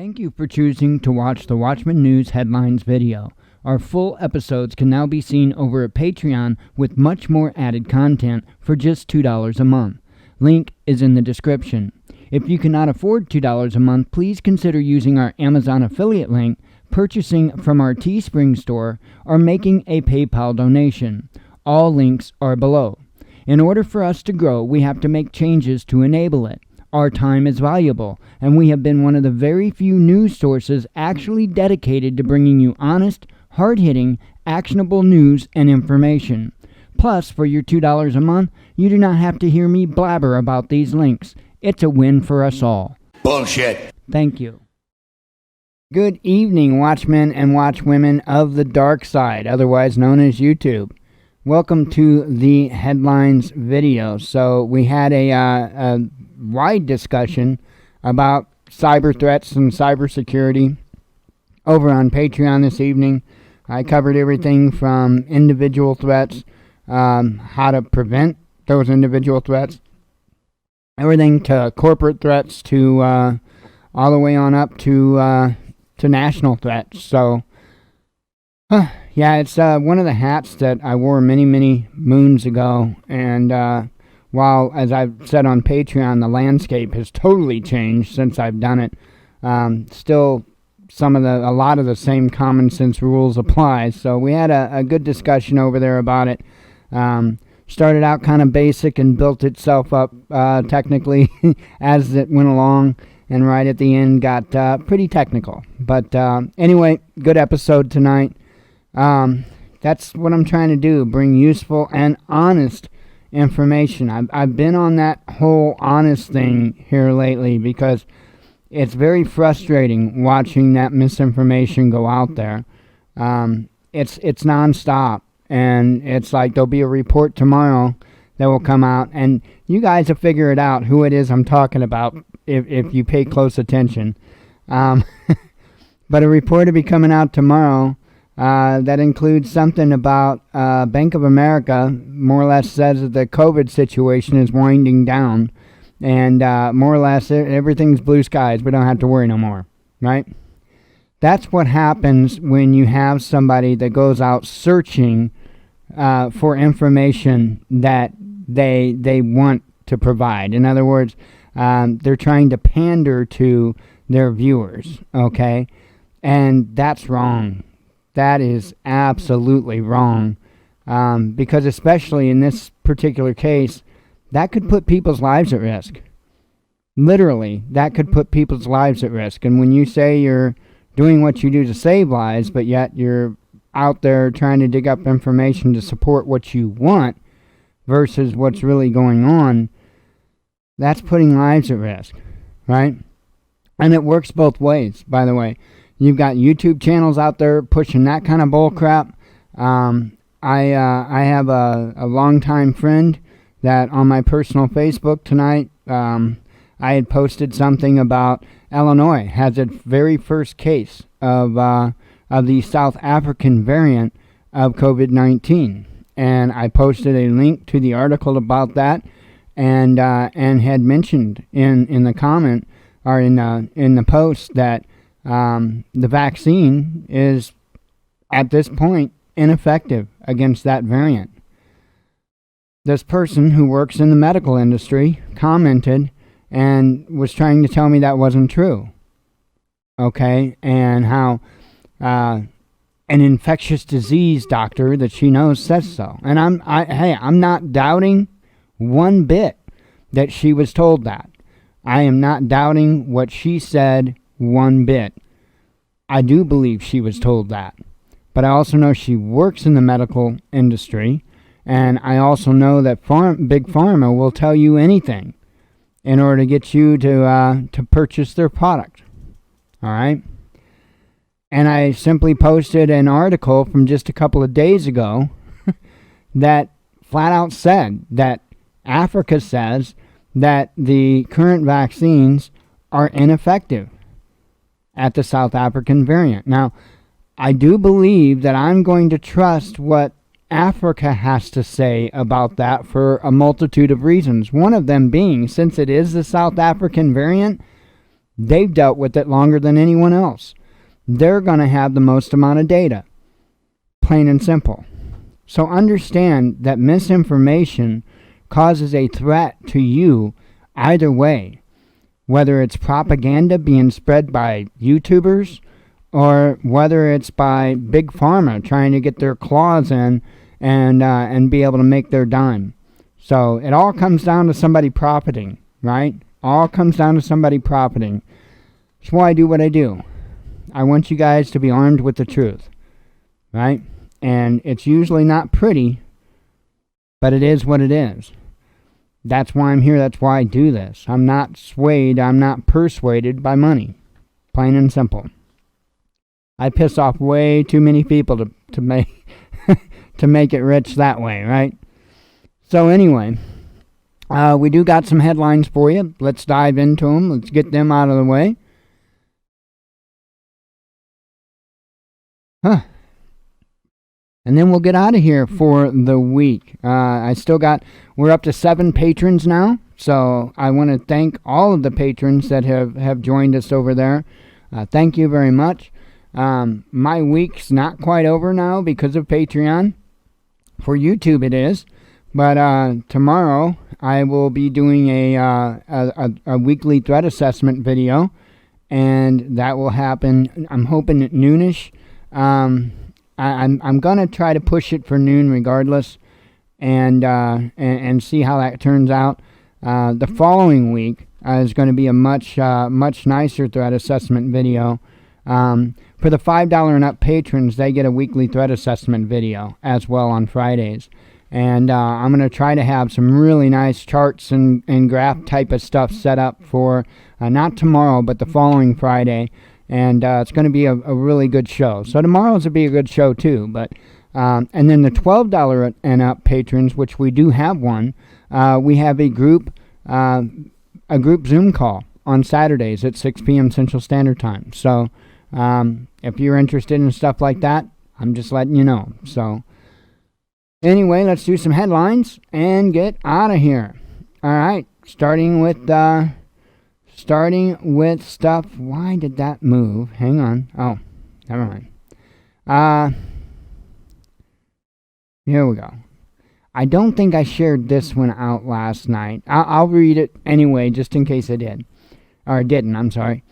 Thank you for choosing to watch the Watchman News Headlines video. Our full episodes can now be seen over at Patreon with much more added content for just $2 a month. Link is in the description. If you cannot afford $2 a month, please consider using our Amazon affiliate link, purchasing from our Teespring store, or making a PayPal donation. All links are below. In order for us to grow, we have to make changes to enable it. Our time is valuable, and we have been one of the very few news sources actually dedicated to bringing you honest, hard-hitting, actionable news and information. Plus, for your $2 a month, you do not have to hear me blabber about these links. It's a win for us all. Bullshit. Thank you. Good evening, watchmen and watchwomen of the dark side, otherwise known as YouTube. Welcome to the headlines video. So we had a wide discussion about cyber threats and cybersecurity over on Patreon this evening. I covered everything from individual threats, how to prevent those individual threats, everything to corporate threats, to all the way on up to national threats. So, yeah, it's one of the hats that I wore many moons ago, and while, as I've said on Patreon, the landscape has totally changed since I've done it, still a lot of the same common sense rules apply. So we had a good discussion over there about it. Started out kind of basic and built itself up technically as it went along, and right at the end got pretty technical. But anyway, good episode tonight. That's what I'm trying to do, bring useful and honest information. I've been on that whole honest thing here lately because it's very frustrating watching that misinformation go out there. It's nonstop, and it's like there'll be a report tomorrow that will come out, and you guys will figure it out who it is I'm talking about if you pay close attention. But a report will be coming out tomorrow that includes something about Bank of America more or less says that the COVID situation is winding down, and more or less everything's blue skies. We don't have to worry no more, right? That's what happens when you have somebody that goes out searching for information that they want to provide. In other words, they're trying to pander to their viewers, okay? And that's wrong. That is absolutely wrong, because especially in this particular case, that could put people's lives at risk. Literally, that could put people's lives at risk. And when you say you're doing what you do to save lives, but yet you're out there trying to dig up information to support what you want versus what's really going on, that's putting lives at risk, right? And it works both ways, by the way. You've got YouTube channels out there pushing that kind of bull crap. I have a longtime friend that on my personal Facebook tonight, I had posted something about Illinois has its very first case of the South African variant of COVID-19, and I posted a link to the article about that, and had mentioned in the comment or in the post that the vaccine is, at this point, ineffective against that variant. This person who works in the medical industry commented and was trying to tell me that wasn't true. Okay, and how an infectious disease doctor that she knows says so. And I'm not doubting one bit that she was told that. I am not doubting what she said one bit. I do believe she was told that. But I also know she works in the medical industry, and I also know that Big Pharma will tell you anything in order to get you to purchase their product. All right? And I simply posted an article from just a couple of days ago that flat out said that Africa says that the current vaccines are ineffective at the South African variant. Now, I do believe that I'm going to trust what Africa has to say about that for a multitude of reasons. One of them being, since it is the South African variant, They've dealt with it longer than anyone else. They're going to have the most amount of data. Plain and simple. So understand that misinformation causes a threat to you either way. Whether it's propaganda being spread by YouTubers or whether it's by Big Pharma trying to get their claws in and be able to make their dime. So it all comes down to somebody profiting, right? All comes down to somebody profiting. That's why I do what I do. I want you guys to be armed with the truth, right? And it's usually not pretty, but it is what it is. That's why I'm here. That's why I do this. I'm not swayed. I'm not persuaded by money. Plain and simple. I piss off way too many people to make to make it rich that way, right? So anyway, we do got some headlines for you. Let's dive into them. Let's get them out of the way. And then we'll get out of here for the week. We're up to 7 patrons now. So I want to thank all of the patrons that have joined us over there. Thank you very much. My week's not quite over now because of Patreon. For YouTube it is. But tomorrow I will be doing a weekly threat assessment video. And that will happen, I'm hoping at noonish. I'm going to try to push it for noon regardless and see how that turns out. The following week is going to be a much nicer threat assessment video. For the $5 and up patrons, they get a weekly threat assessment video as well on Fridays. And I'm going to try to have some really nice charts and graph type of stuff set up for not tomorrow, but the following Friday. And it's going to be a really good show. So tomorrow's will be a good show too. But and then the $12 and up patrons, which we do have one, we have a group Zoom call on Saturdays at 6 p.m. Central Standard Time. So if you're interested in stuff like that, I'm just letting you know. So anyway, let's do some headlines and get out of here. All right, starting with stuff. Why did that move? Hang on. Oh, never mind. Here we go. I don't think I shared this one out last night. I'll read it anyway, just in case I did. Or didn't, I'm sorry.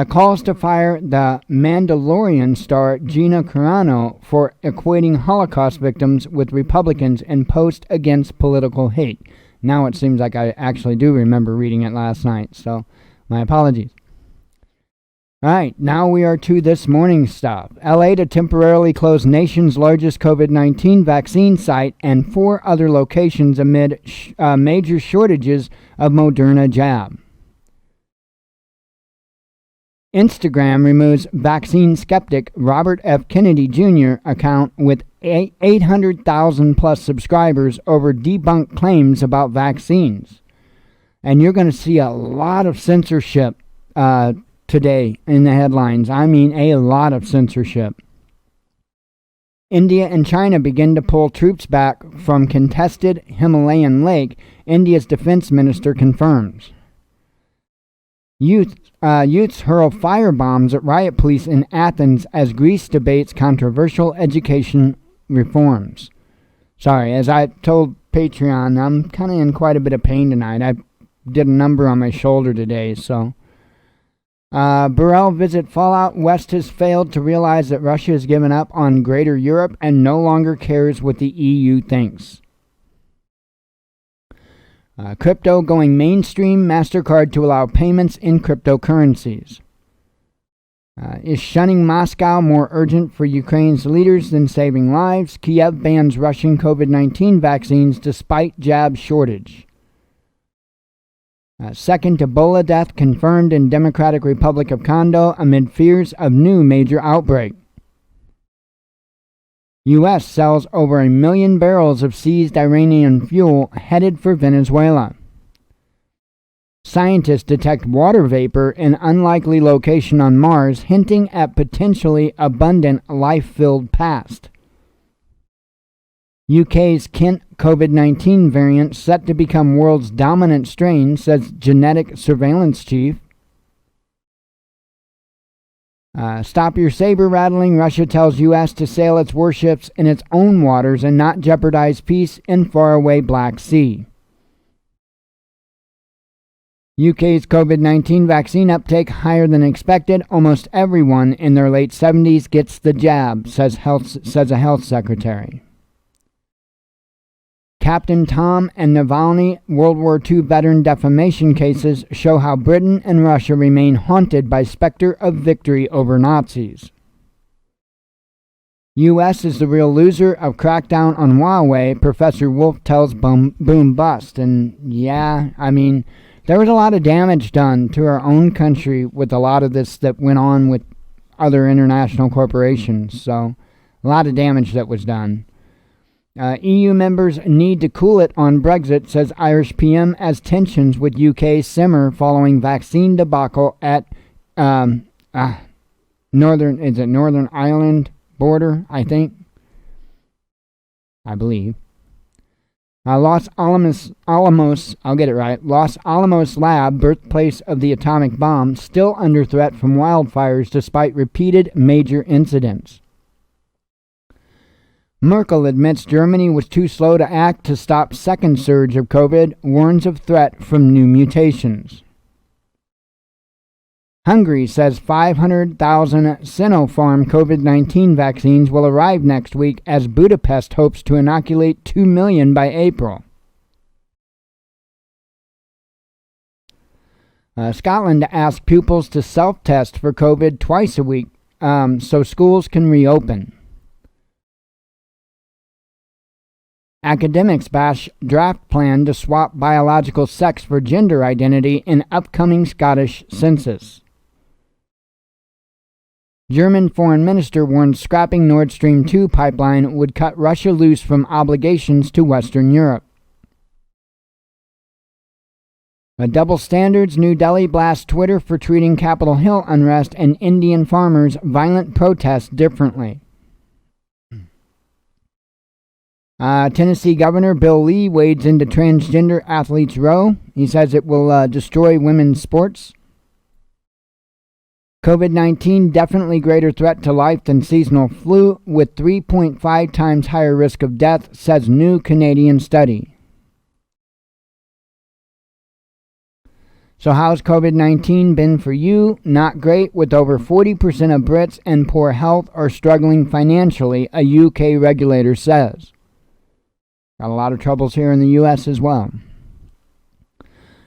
Calls to fire the Mandalorian star Gina Carano for equating Holocaust victims with Republicans and post against political hate. Now it seems like I actually do remember reading it last night, so my apologies. All right, now we are to this morning's stuff. LA to temporarily close nation's largest COVID-19 vaccine site and 4 other locations amid major shortages of Moderna jab. Instagram removes vaccine skeptic Robert F. Kennedy Jr. account with 800,000 plus subscribers over debunked claims about vaccines. And you're going to see a lot of censorship today in the headlines. I mean, a lot of censorship. India and China begin to pull troops back from contested Himalayan lake, India's defense minister confirms. Youths hurl firebombs at riot police in Athens as Greece debates controversial education reforms. Sorry, as I told Patreon, I'm kind of in quite a bit of pain tonight. I did a number on my shoulder today, so. Burrell visit Fallout. West has failed to realize that Russia has given up on Greater Europe and no longer cares what the EU thinks. Crypto going mainstream, MasterCard to allow payments in cryptocurrencies. Is shunning Moscow more urgent for Ukraine's leaders than saving lives? Kiev bans Russian COVID-19 vaccines despite jab shortage. Second Ebola death confirmed in Democratic Republic of Congo amid fears of new major outbreak. U.S. sells over 1 million barrels of seized Iranian fuel headed for Venezuela. Scientists detect water vapor in unlikely location on Mars, hinting at potentially abundant life-filled past. UK's Kent COVID-19 variant set to become world's dominant strain, says genetic surveillance chief. Stop your saber rattling. Russia tells U.S. to sail its warships in its own waters and not jeopardize peace in faraway Black Sea. UK's COVID-19 vaccine uptake higher than expected. Almost everyone in their late 70s gets the jab, says a health secretary. Captain Tom and Navalny World War II veteran defamation cases show how Britain and Russia remain haunted by specter of victory over Nazis. U.S. is the real loser of crackdown on Huawei, Professor Wolf tells Boom Bust. And yeah, I mean, there was a lot of damage done to our own country with a lot of this that went on with other international corporations. So, a lot of damage that was done. EU members need to cool it on Brexit, says Irish PM, as tensions with UK simmer following vaccine debacle at Northern Ireland border, I believe. Los Alamos, I'll get it right, Los Alamos lab, birthplace of the atomic bomb, still under threat from wildfires despite repeated major incidents. Merkel admits Germany was too slow to act to stop second surge of COVID, warns of threat from new mutations. Hungary says 500,000 Sinopharm COVID-19 vaccines will arrive next week as Budapest hopes to inoculate 2 million by April. Scotland asked pupils to self-test for COVID twice a week so schools can reopen. Academics bash draft plan to swap biological sex for gender identity in upcoming Scottish census. German foreign minister warns scrapping Nord Stream 2 pipeline would cut Russia loose from obligations to Western Europe. Double standards. New Delhi blasts Twitter for treating Capitol Hill unrest and Indian farmers' violent protests differently. Tennessee Governor Bill Lee wades into transgender athletes' row. He says it will destroy women's sports. COVID-19 definitely greater threat to life than seasonal flu, with 3.5 times higher risk of death, says new Canadian study. So how's COVID-19 been for you? Not great, with over 40% of Brits in poor health or struggling financially, a UK regulator says. Got a lot of troubles here in the U.S. as well.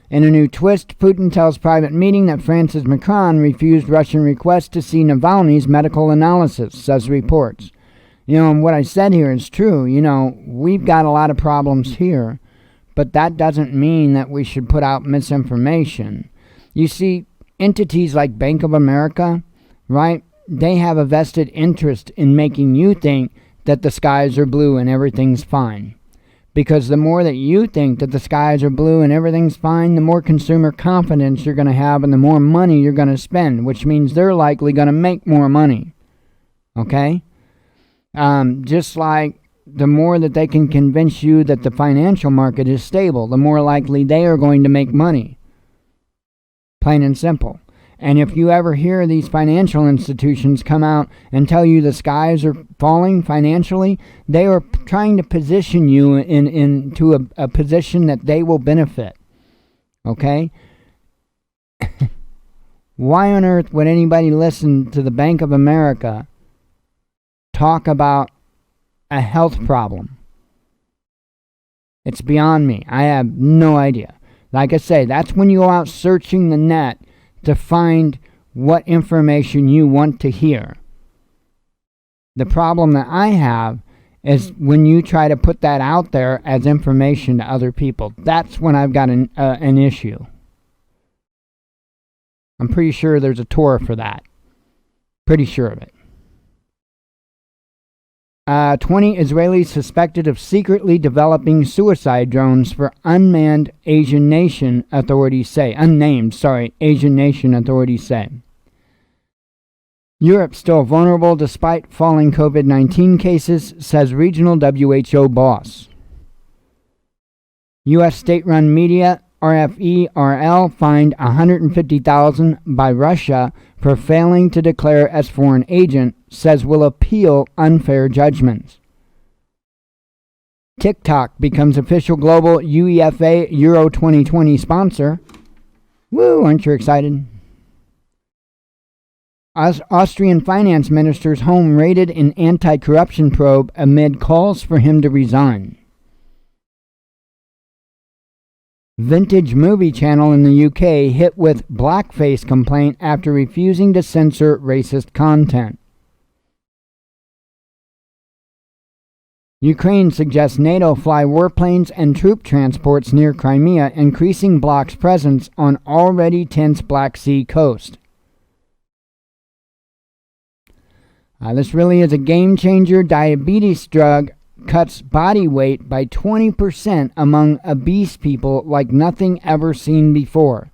In a new twist, Putin tells private meeting that France's Macron refused Russian request to see Navalny's medical analysis, says reports. And what I said here is true. We've got a lot of problems here, but that doesn't mean that we should put out misinformation. You see, entities like Bank of America, right, they have a vested interest in making you think that the skies are blue and everything's fine. Because the more that you think that the skies are blue and everything's fine, the more consumer confidence you're going to have and the more money you're going to spend, which means they're likely going to make more money. Okay? Just like the more that they can convince you that the financial market is stable, the more likely they are going to make money. Plain and simple. And if you ever hear these financial institutions come out and tell you the skies are falling financially, they are trying to position you into a position that they will benefit. Okay? Why on earth would anybody listen to the Bank of America talk about a health problem? It's beyond me. I have no idea. Like I say, that's when you go out searching the net to find what information you want to hear. The problem that I have is when you try to put that out there as information to other people. That's when I've got an issue. I'm pretty sure there's a Torah for that. Pretty sure of it. 20 Israelis suspected of secretly developing suicide drones for unnamed Asian nation authorities say. Europe still vulnerable despite falling COVID-19 cases, says regional WHO boss. U.S. state-run media RFERL fined $150,000 by Russia for failing to declare as foreign agent, says will appeal unfair judgments. TikTok becomes official global UEFA Euro 2020 sponsor. Woo, aren't you excited? Austrian finance minister's home raided in anti-corruption probe amid calls for him to resign. Vintage Movie Channel in the UK hit with blackface complaint after refusing to censor racist content. Ukraine suggests NATO fly warplanes and troop transports near Crimea, increasing bloc's presence on already tense Black Sea coast. This really is a game changer. Diabetes drug cuts body weight by 20% among obese people like nothing ever seen before.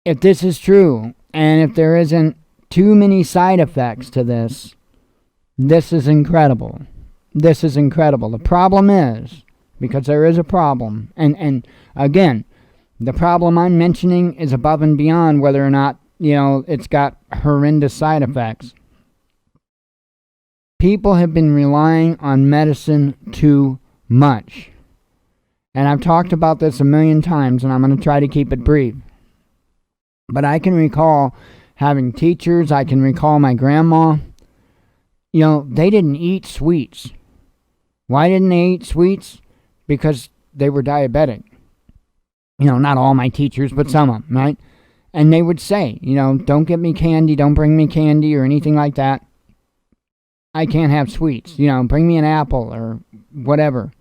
If this is true, and if there isn't too many side effects to this, this is incredible. This is incredible. The problem is, because there is a problem, and again, the problem I'm mentioning is above and beyond whether or not, it's got horrendous side effects. People have been relying on medicine too much. And I've talked about this a million times, and I'm going to try to keep it brief. But I can recall having teachers, I can recall my grandma, they didn't eat sweets. Why didn't they eat sweets? Because they were diabetic. Not all my teachers, but some of them, right? And they would say, don't get me candy, don't bring me candy or anything like that. I can't have sweets. Bring me an apple or whatever.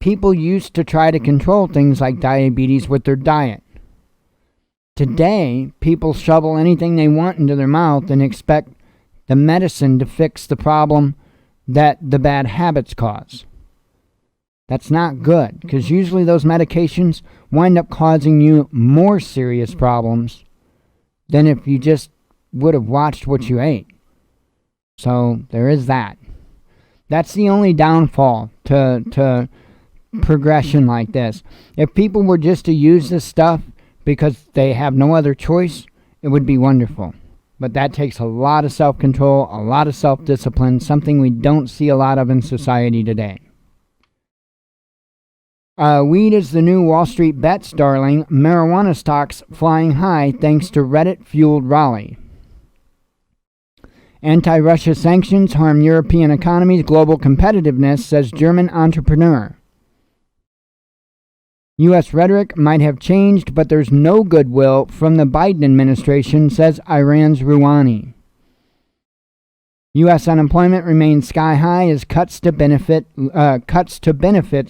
People used to try to control things like diabetes with their diet. Today, people shovel anything they want into their mouth and expect the medicine to fix the problem that the bad habits cause. That's not good, because usually those medications wind up causing you more serious problems than if you just would have watched what you ate. So there is that. That's the only downfall to progression like this. If people were just to use this stuff because they have no other choice, it would be wonderful. But that takes a lot of self-control, a lot of self-discipline, something we don't see a lot of in society today. Weed is the new Wall Street bets, darling. Marijuana stocks flying high thanks to Reddit-fueled rally. Anti-Russia sanctions harm European economies' global competitiveness, says German entrepreneur. U.S. rhetoric might have changed, but there's no goodwill from the Biden administration, says Iran's Rouhani. U.S. unemployment remains sky high as cuts to benefits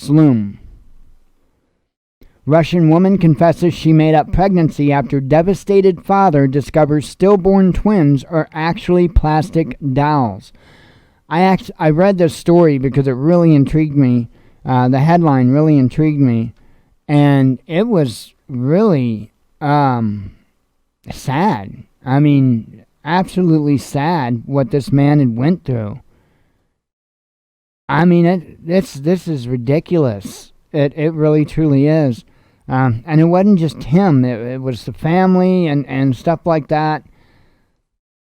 loom. Russian woman confesses she made up pregnancy after devastated father discovers stillborn twins are actually plastic dolls. I read this story because it really intrigued me. The headline really intrigued me. And it was really sad. I mean, absolutely sad what this man had went through. I mean, this is ridiculous. It really, truly is. And it wasn't just him. It was the family and stuff like that.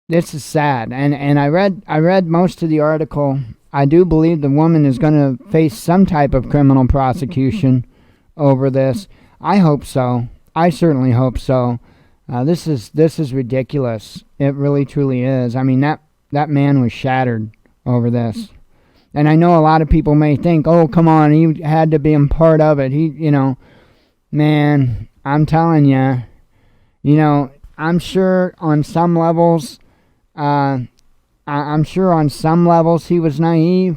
This is sad. And I read most of the article. I do believe the woman is going to face some type of criminal prosecution over this. I hope so. I certainly hope so. This is ridiculous. It really, truly is. I mean, that man was shattered over this. And I know a lot of people may think, oh, come on, he had to be a part of it. Man, I'm telling you, I'm sure on some levels, he was naive,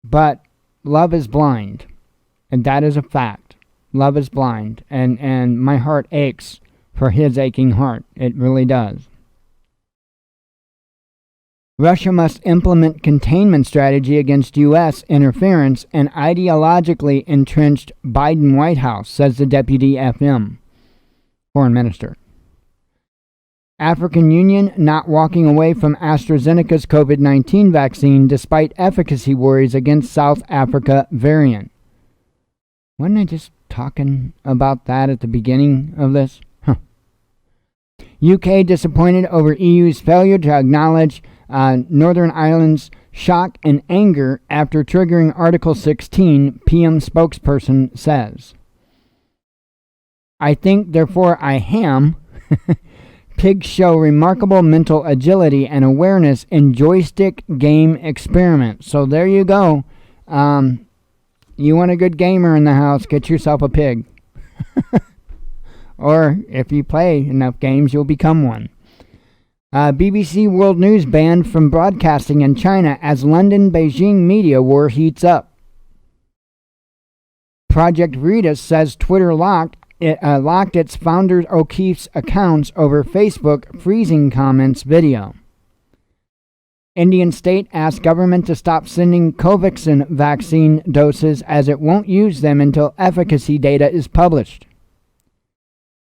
but love is blind, and that is a fact. Love is blind, and my heart aches for his aching heart. It really does. Russia must implement containment strategy against U.S. interference and ideologically entrenched Biden White House, says the deputy FM foreign minister. African Union not walking away from AstraZeneca's COVID-19 vaccine despite efficacy worries against South Africa variant. Wasn't I just talking about that at the beginning of this? UK disappointed over EU's failure to acknowledge Northern Ireland's shock and anger after triggering Article 16, PM spokesperson says. I think, therefore I am. Pigs show remarkable mental agility and awareness in joystick game experiment. So there you go. You want a good gamer in the house, get yourself a pig. Or if you play enough games, you'll become one. BBC World News banned from broadcasting in China as London-Beijing media war heats up. Project Veritas says Twitter locked its founder O'Keefe's accounts over Facebook freezing comments video. Indian state asked government to stop sending Covaxin vaccine doses as it won't use them until efficacy data is published.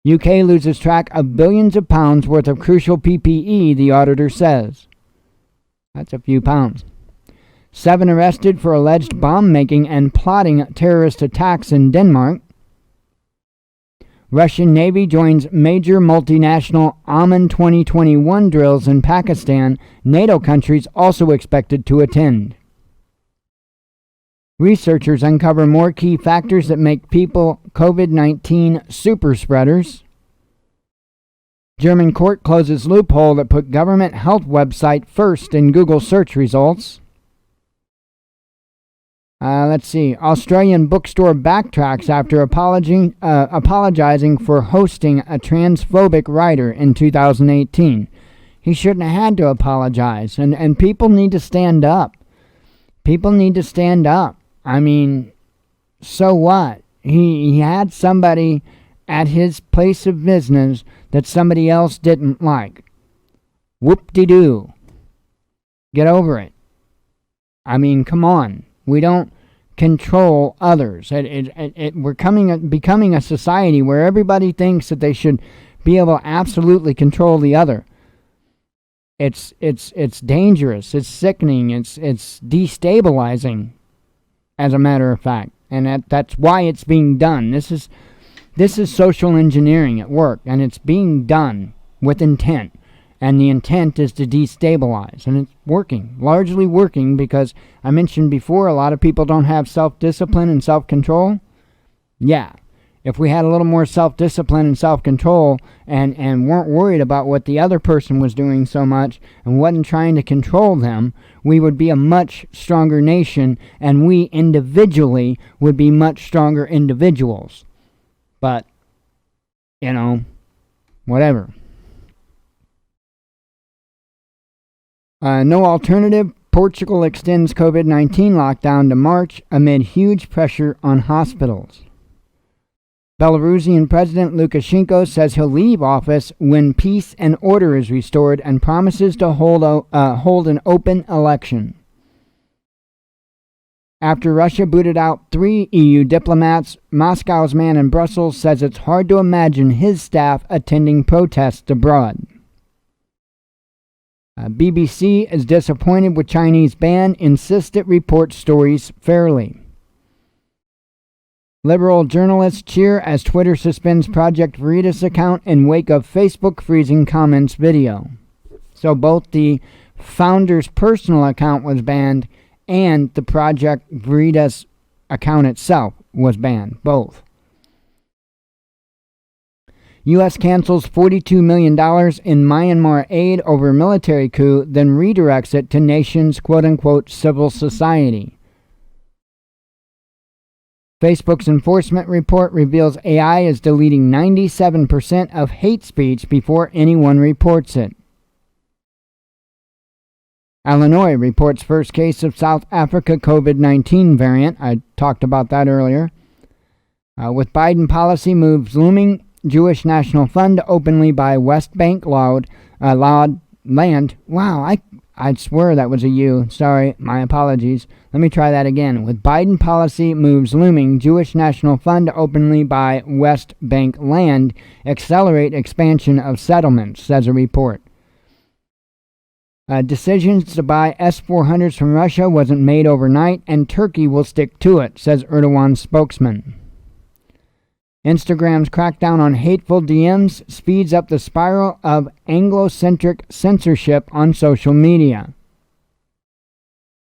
UK loses track of billions of pounds worth of crucial PPE, the auditor says. That's a few pounds. 7 arrested for alleged bomb-making and plotting terrorist attacks in Denmark. Russian Navy joins major multinational Aman 2021 drills in Pakistan. NATO countries also expected to attend. Researchers uncover more key factors that make people COVID-19 super spreaders. German court closes loophole that put government health website first in Google search results. Let's see. Australian bookstore Backtracks after apologizing for hosting a transphobic writer in 2018. He shouldn't have had to apologize. And people need to stand up. People need to stand up. I mean, so what? He had somebody at his place of business that somebody else didn't like. Whoop-de-doo. Get over it. I mean, come on. We don't control others. We're becoming a society where everybody thinks that they should be able to absolutely control the other. It's dangerous. It's sickening. It's destabilizing, as a matter of fact. And that's why it's being done. This is social engineering at work, and it's being done with intent. And the intent is to destabilize. And it's working, largely working, because I mentioned before, a lot of people don't have self-discipline and self-control. Yeah, if we had a little more self-discipline and self-control and weren't worried about what the other person was doing so much and wasn't trying to control them, we would be a much stronger nation, and we individually would be much stronger individuals. But, whatever. No alternative. Portugal extends COVID-19 lockdown to March amid huge pressure on hospitals. Belarusian President Lukashenko says he'll leave office when peace and order is restored and promises to hold an open election. After Russia booted out 3 EU diplomats, Moscow's man in Brussels says it's hard to imagine his staff attending protests abroad. BBC is disappointed with Chinese ban, insists it reports stories fairly. Liberal journalists cheer as Twitter suspends Project Veritas account in wake of Facebook freezing comments video. So both the founder's personal account was banned and the Project Veritas account itself was banned. Both. U.S. cancels $42 million in Myanmar aid over military coup, then redirects it to nation's quote-unquote civil society. Facebook's enforcement report reveals AI is deleting 97% of hate speech before anyone reports it. Illinois reports first case of South Africa COVID-19 variant. I talked about that earlier. With Biden policy moves looming, Jewish National Fund to openly buy West Bank land. Wow, I'd swear that was a U. Sorry, my apologies. Let me try that again. With Biden policy moves looming, Jewish National Fund to openly buy West Bank land, accelerate expansion of settlements, says a report. Decisions to buy S-400s from Russia wasn't made overnight, and Turkey will stick to it, says Erdogan's spokesman. Instagram's crackdown on hateful DMs speeds up the spiral of Anglo-centric censorship on social media.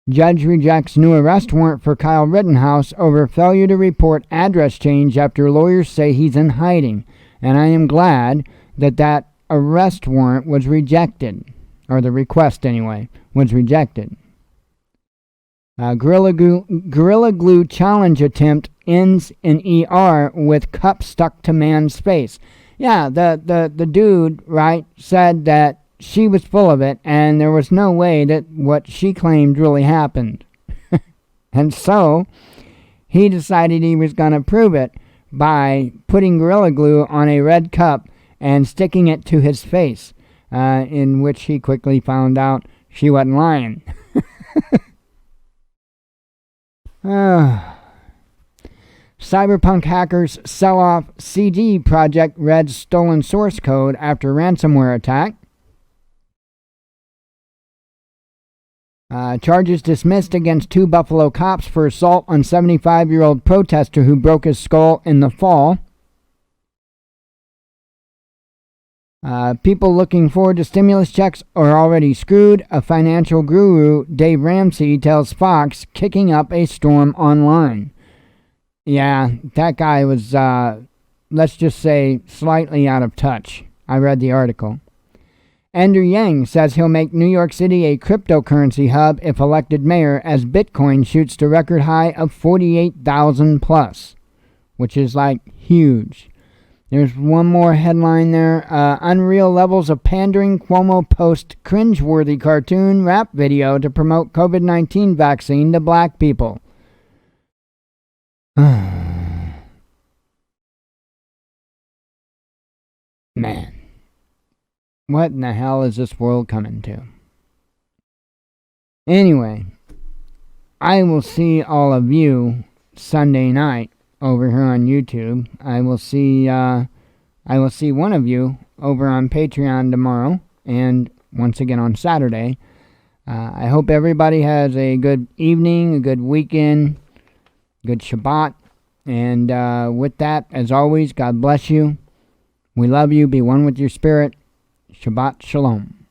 Judge rejects new arrest warrant for Kyle Rittenhouse over failure to report address change after lawyers say he's in hiding. And I am glad that arrest warrant was rejected. Or the request, anyway, was rejected. Gorilla Glue challenge attempt ends in ER with cup stuck to man's face. Yeah, the dude, right, said that she was full of it, and there was no way that what she claimed really happened. And so, he decided he was going to prove it by putting Gorilla Glue on a red cup and sticking it to his face, in which he quickly found out she wasn't lying. Cyberpunk hackers sell off CD Projekt Red's stolen source code after ransomware attack. Charges dismissed against 2 Buffalo cops for assault on 75-year-old protester who broke his skull in the fall. People looking forward to stimulus checks are already screwed. A financial guru, Dave Ramsey, tells Fox, kicking up a storm online. Yeah, that guy was, let's just say, slightly out of touch. I read the article. Andrew Yang says he'll make New York City a cryptocurrency hub if elected mayor, as Bitcoin shoots to record high of 48,000 plus, which is like huge. There's one more headline there. Unreal levels of pandering. Cuomo post cringeworthy cartoon rap video to promote COVID-19 vaccine to black people. Man. What in the hell is this world coming to? Anyway, I will see all of you Sunday night over here on YouTube. I will see one of you over on Patreon tomorrow, and once again on Saturday. I hope everybody has a good evening, a good weekend, good Shabbat, and with that, as always, God bless you. We love you. Be one with your spirit. Shabbat Shalom.